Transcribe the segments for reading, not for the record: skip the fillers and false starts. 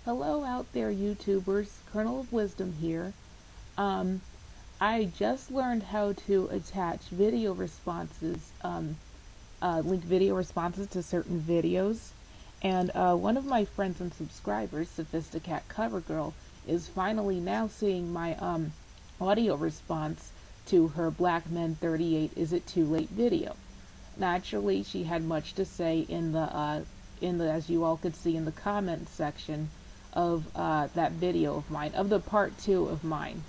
Hello out there, YouTubers. Kernel of Wisdom here. Um, I just learned how to attach video responses, link video responses to certain videos. And one of my friends and subscribers, sophisticat covergirl, is finally now seeing my audio response to her Black Men 38 Is It Too Late video. Naturally, she had much to say in the as you all could see in the comment section of that video of mine, of the part 2 of mine.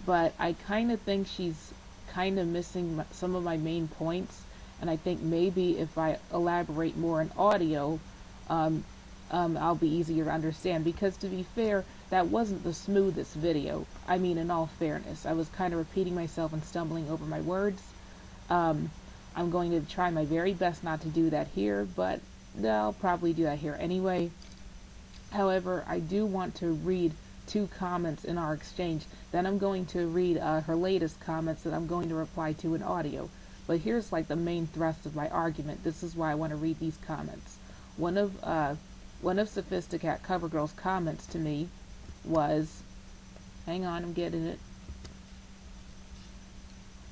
But I kind of think she's kind of missing some of my main points, and I think maybe if I elaborate more in audio, I'll be easier to understand. Because to be fair, that wasn't the smoothest video. I mean, in all fairness, I was kind of repeating myself and stumbling over my words. Um, I'm going to try my very best not to do that here, but I'll probably do that here anyway. However, I do want to read 2 comments in our exchange. Then I'm going to read her latest comments that I'm going to reply to in audio. But here's like the main thrust of my argument. This is why I want to read these comments. One of Sophisticat Covergirl's comments to me was, hang on, I'm getting it.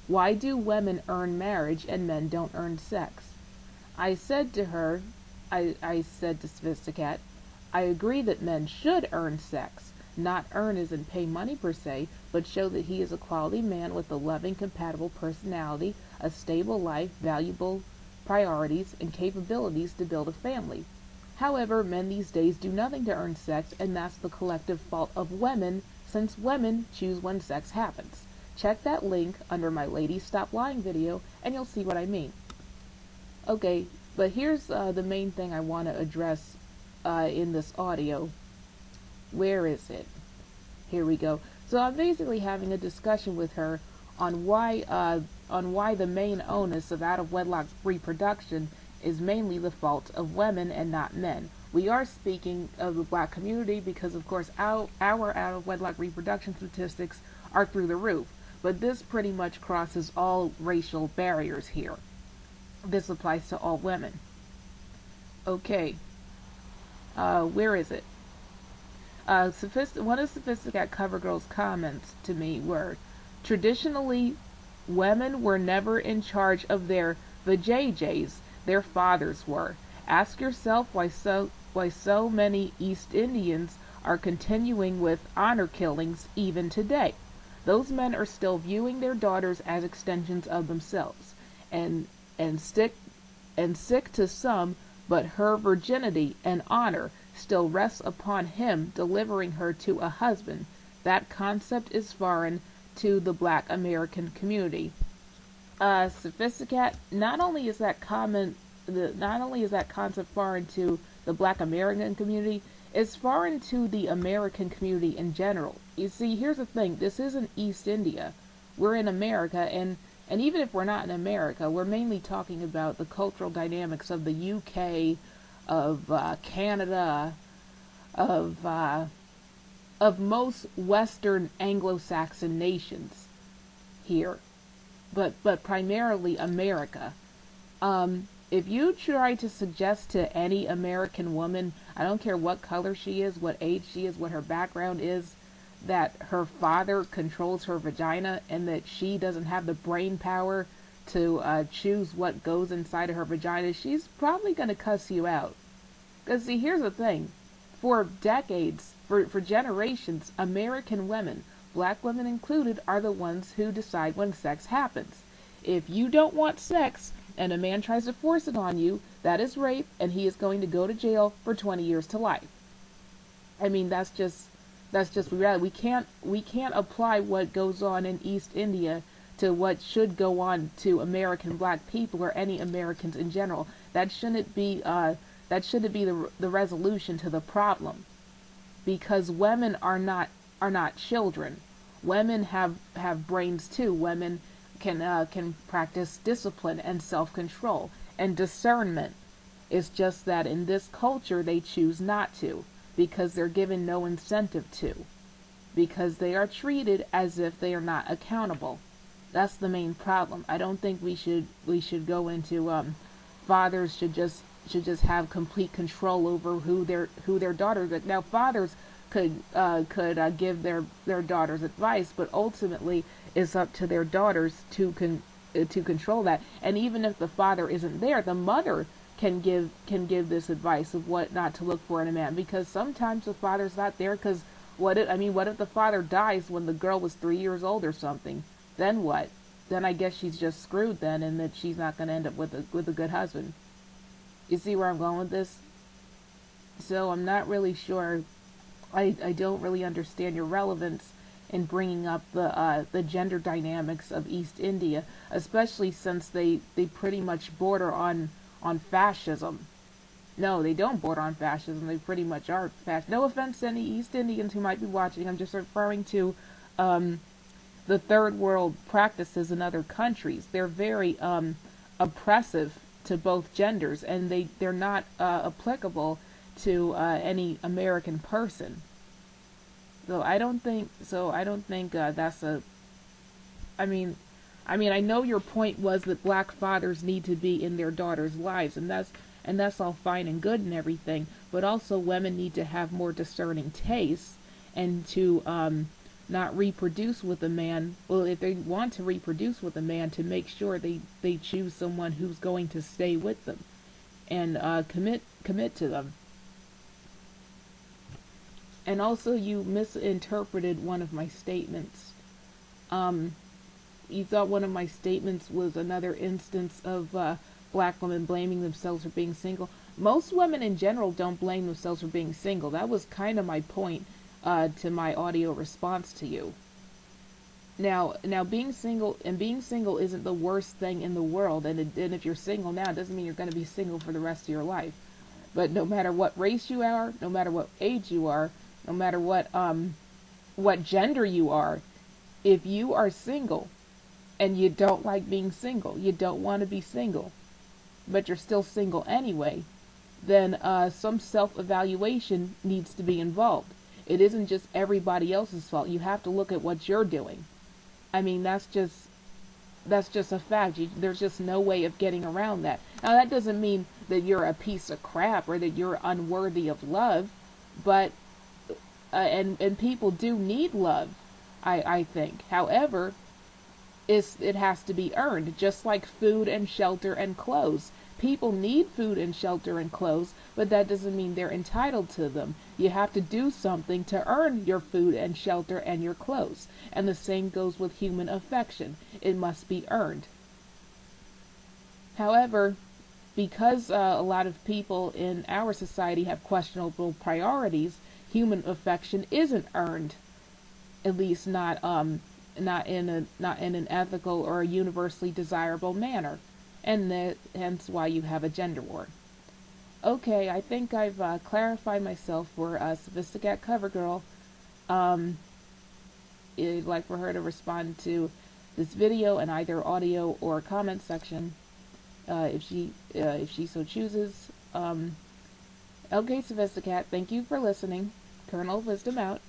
Why do women earn marriage and men don't earn sex? I said to her, I said to Sophisticat, I agree that men should earn sex, not earn as in pay money per se, but show that he is a quality man with a loving, compatible personality, a stable life, valuable priorities, and capabilities to build a family. However, men these days do nothing to earn sex, and that's the collective fault of women, since women choose when sex happens. Check that link under my Ladies Stop Lying video, and you'll see what I mean. Okay, but here's the main thing I want to address in this audio. Where is it? Here we go. So I'm basically having a discussion with her on why the main onus of out-of-wedlock reproduction is mainly the fault of women and not men. We are speaking of the black community because, of course, our out-of-wedlock reproduction statistics are through the roof. But this pretty much crosses all racial barriers here. This applies to all women. Okay. Where is it? One of Sophisticat Covergirl's comments to me were, traditionally, women were never in charge of their vajayjays, their fathers were. Ask yourself why so many East Indians are continuing with honor killings even today. Those men are still viewing their daughters as extensions of themselves, and sick to some, but her virginity and honor still rests upon him delivering her to a husband. That concept is foreign to the black American community. Sophisticat, not only is that concept foreign to the black American community, it's foreign to the American community in general. You see, here's the thing, this isn't East India. We're in America, and even if we're not in America, we're mainly talking about the cultural dynamics of the UK, of Canada, of most Western Anglo-Saxon nations here, but primarily America. If you try to suggest to any American woman, I don't care what color she is, what age she is, what her background is, that her father controls her vagina and that she doesn't have the brain power to choose what goes inside of her vagina, she's probably going to cuss you out. Because see, here's the thing. For decades, for generations, American women, black women included, are the ones who decide when sex happens. If you don't want sex and a man tries to force it on you, that is rape, and he is going to go to jail for 20 years to life. I mean, that's just reality. We can't apply what goes on in East India to what should go on to American black people or any Americans in general. That shouldn't be the resolution to the problem, because women are not children. Women have brains too. Women can practice discipline and self-control and discernment. It's just that in this culture they choose not to, because they're given no incentive to, because they are treated as if they are not accountable. That's the main problem. I don't think we should go into fathers should just should just have complete control over who their daughters are. Now fathers could give their daughters advice, but ultimately it's up to their daughters to control that. And even if the father isn't there, the mother can give this advice of what not to look for in a man, because sometimes the father's not there. Because what if the father dies when the girl was 3 years old or something? Then what? Then I guess she's just screwed then, and that she's not going to end up with a good husband. You see where I'm going with this? So I'm not really sure. I don't really understand your relevance in bringing up the gender dynamics of East India, especially since they pretty much border on fascism. No, they don't border on fascism. They pretty much are fascist. No offense to any East Indians who might be watching. I'm just referring to the third world practices in other countries. They're very oppressive to both genders, and they're not applicable to any American person. So I don't think that's a. I mean, I know your point was that black fathers need to be in their daughters' lives, and that's all fine and good and everything. But also, women need to have more discerning tastes, and to not reproduce with a man. Well, if they want to reproduce with a man, to make sure they choose someone who's going to stay with them and commit to them. And also, you misinterpreted one of my statements. You thought one of my statements was another instance of black women blaming themselves for being single. Most women in general don't blame themselves for being single. That was kind of my point to my audio response to you. Now, being single isn't the worst thing in the world. And if you're single now, it doesn't mean you're going to be single for the rest of your life. But no matter what race you are, no matter what age you are, no matter what gender you are, if you are single and you don't like being single, you don't want to be single, but you're still single anyway, then some self-evaluation needs to be involved. It isn't just everybody else's fault. You have to look at what you're doing. I mean, that's just a fact. There's just no way of getting around that. Now, that doesn't mean that you're a piece of crap or that you're unworthy of love, but and people do need love, I think. However, it has to be earned, just like food and shelter and clothes. People need food and shelter and clothes, but that doesn't mean they're entitled to them. You have to do something to earn your food and shelter and your clothes. And the same goes with human affection. It must be earned. However, because a lot of people in our society have questionable priorities, human affection isn't earned, at least not in an ethical or a universally desirable manner, and hence why you have a gender war. Okay, I think I've clarified myself for Sophisticat CoverGirl. I'd like for her to respond to this video in either audio or comment section, if she so chooses. Okay, Sophisticat, thank you for listening. Colonel Wisdom out.